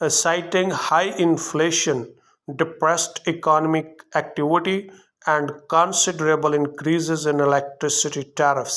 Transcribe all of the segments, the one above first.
citing high inflation, depressed economic activity and considerable increases in electricity tariffs।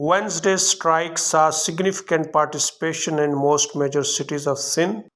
Wednesday strike saw significant participation in most major cities of Sindh,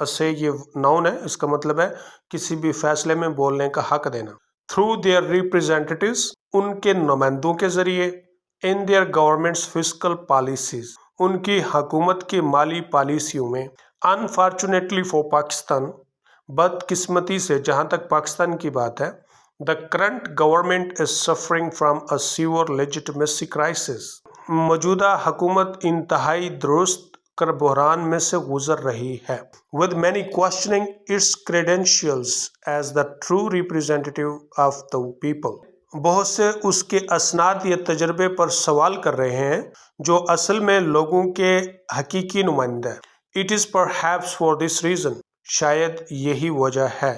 اسے یہ noun ہے، اس کا مطلب ہے کسی بھی فیصلے میں بولنے کا حق دینا. تھرو دیئر ریپریزینٹیٹیوز، ان کے نمائندوں کے ذریعے. In their governments fiscal policies, ان کی حکومت کی مالی پالیسیوں میں. انفارچونیٹلی فار پاکستان، بدقسمتی سے جہاں تک پاکستان کی بات ہے، the current government is suffering from a severe legitimacy crisis. موجودہ حکومت انتہائی درست کر بحران میں سے گزر رہی ہے. with many questioning its credentials as the true representative of the people. بہت سے اس کے اسناد یا تجربے پر سوال کر رہے ہیں جو اصل میں لوگوں کے حقیقی نمائندہ ہے. It is perhaps for this reason، شاید یہی وجہ ہے،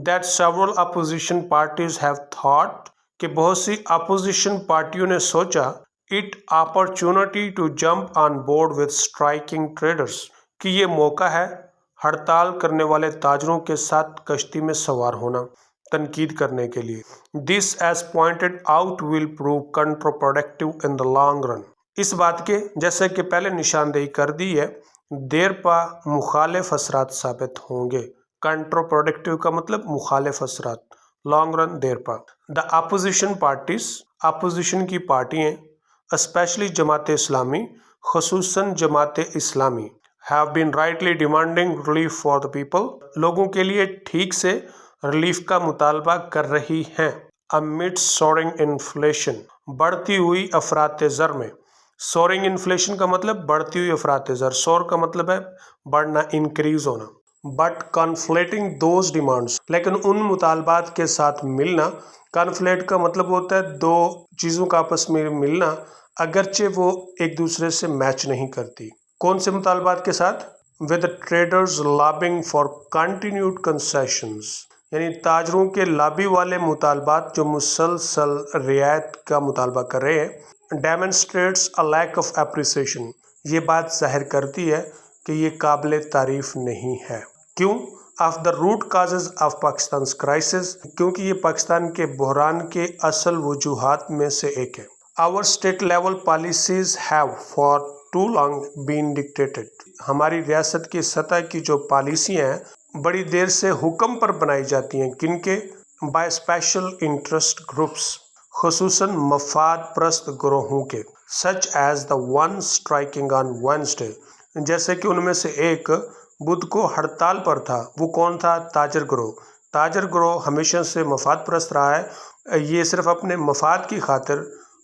that several opposition parties have thought، کہ بہت سی اپوزیشن پارٹیوں نے سوچا، it opportunity to jump on board with striking traders، کہ یہ موقع ہے ہڑتال کرنے والے تاجروں کے ساتھ کشتی میں سوار ہونا، تنقید کرنے کے لیے. This as pointed out will prove counterproductive in the long run، اس بات کے جیسے کہ پہلے نشاندہی کر دی ہے، دیر پا مخالف اثرات ثابت ہوں گے. کنٹرو پروڈکٹیو کا مطلب مخالف اثرات، لانگ رن دیر پا. دا اپوزیشن پارٹیز، اپوزیشن کی پارٹیاں، اسپیشلی جماعت اسلامی، خصوصاً Jamaat Islami, have been rightly demanding relief for the people, لوگوں کے لیے ٹھیک سے ریلیف کا مطالبہ کر رہی ہیں. امڈ سورنگ انفلیشن، بڑھتی ہوئی افراط زر میں. سورنگ انفلیشن کا مطلب بڑھتی ہوئی افراط زر، سور کا مطلب ہے بڑھنا، انکریز ہونا. بٹ کنفلیٹنگ دوز ڈیمانڈس، لیکن ان مطالبات کے ساتھ ملنا. کنفلیٹ کا مطلب ہوتا ہے دو چیزوں کا آپس میں ملنا اگرچہ وہ ایک دوسرے سے میچ نہیں کرتی. کون سے مطالبات کے ساتھ؟ With traders lobbying for continued concessions, یعنی تاجروں کے لابی والے مطالبات جو مسلسل رعایت کا مطالبہ کر رہے ہیں. Demonstrates a lack of appreciation, یہ بات ظاہر کرتی ہے کہ یہ قابل تعریف نہیں ہے. کیوں؟ Of the root causes of Pakistan's crisis, کیونکہ یہ پاکستان کے بحران کے اصل وجوہات میں سے ایک ہے. Our state level policies have for too long been dictated, ہماری ریاست کی سطح کی جو پالیسیاں ہیں بڑی دیر سے حکم پر بنائی جاتی ہیں. کن کے؟ بائی اسپیشل انٹرسٹ گروپس، خصوصاً مفاد پرست گروہوں کے. Such as the one striking on Wednesday, جیسے کہ ان میں سے ایک بدھ کو ہڑتال پر تھا. وہ کون تھا؟ تاجر گروہ. تاجر گروہ ہمیشہ سے مفاد پرست رہا ہے، یہ صرف اپنے مفاد کی خاطر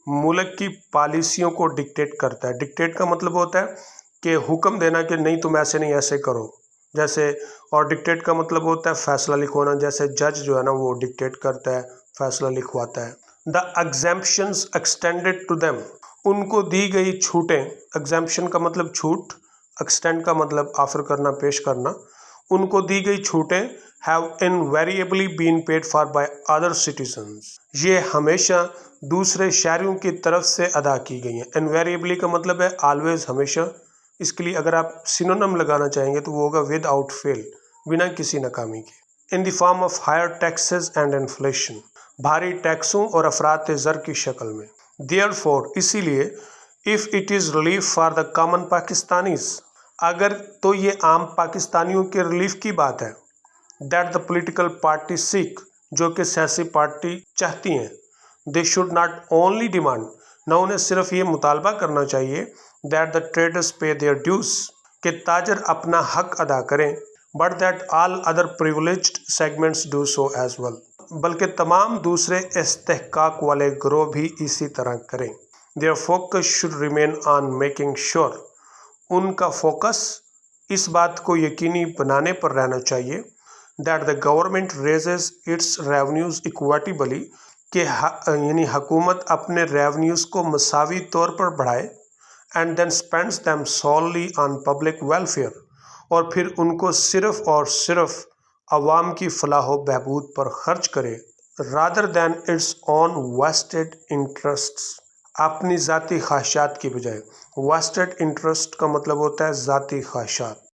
ملک کی پالیسیوں کو ڈکٹیٹ کرتا ہے. ڈکٹیٹ کا مطلب ہوتا ہے کہ حکم دینا کہ نہیں تم ایسے نہیں ایسے کرو، جیسے. اور ڈکٹیٹ کا مطلب ہوتا ہے فیصلہ لکھوانا، جیسے جج جو ہے نا وہ ڈکٹیٹ کرتا ہے، فیصلہ لکھواتا ہے. دا ایگزیمپشنز ایکسٹینڈیڈ ٹو دیم، ان کو دی گئی چھوٹیں. ایگزیمپشن کا مطلب چھوٹ، ایکسٹینڈ کا مطلب آفر کرنا، پیش کرنا. ان کو دی گئی چھوٹیں have invariably been paid for by other citizens, یہ ہمیشہ دوسرے شہریوں کی طرف سے ادا کی گئی ہیں. انویریبلی کا مطلب ہے آلویز، ہمیشہ. اس کے لیے اگر آپ سینونیم لگانا چاہیں گے تو وہ ہوگا ود آؤٹ فیل، بنا کسی ناکامی کے. In the form of higher taxes and inflation, بھاری ٹیکسوں اور افراط زر کی شکل میں. دیئر فور، اسی لیے، if it is relief for the common Pakistanis، اگر تو یہ عام پاکستانیوں کے ریلیف کی بات ہے. that the political party seek، جو کہ سیاسی پارٹی چاہتی ہیں. they should not only demand، نہ انہیں صرف یہ مطالبہ کرنا چاہیے that the traders pay their dues، کہ تاجر اپنا حق ادا کریں. but that all other privileged segments do so as well، بلکہ تمام دوسرے استحقاق والے گروہ بھی اسی طرح کریں. Their focus should remain on making sure، ان کا فوکس اس بات کو یقینی بنانے پر رہنا چاہیے that the government raises its revenues equitably، کہ یعنی حکومت اپنے ریونیوز کو مساوی طور پر بڑھائے. and then spends them solely on public welfare، اور پھر ان کو صرف اور صرف عوام کی فلاح و بہبود پر خرچ کرے. rather than its own vested interests، اپنی ذاتی خواہشات کی بجائے. ویسٹڈ انٹرسٹ کا مطلب ہوتا ہے ذاتی خواہشات.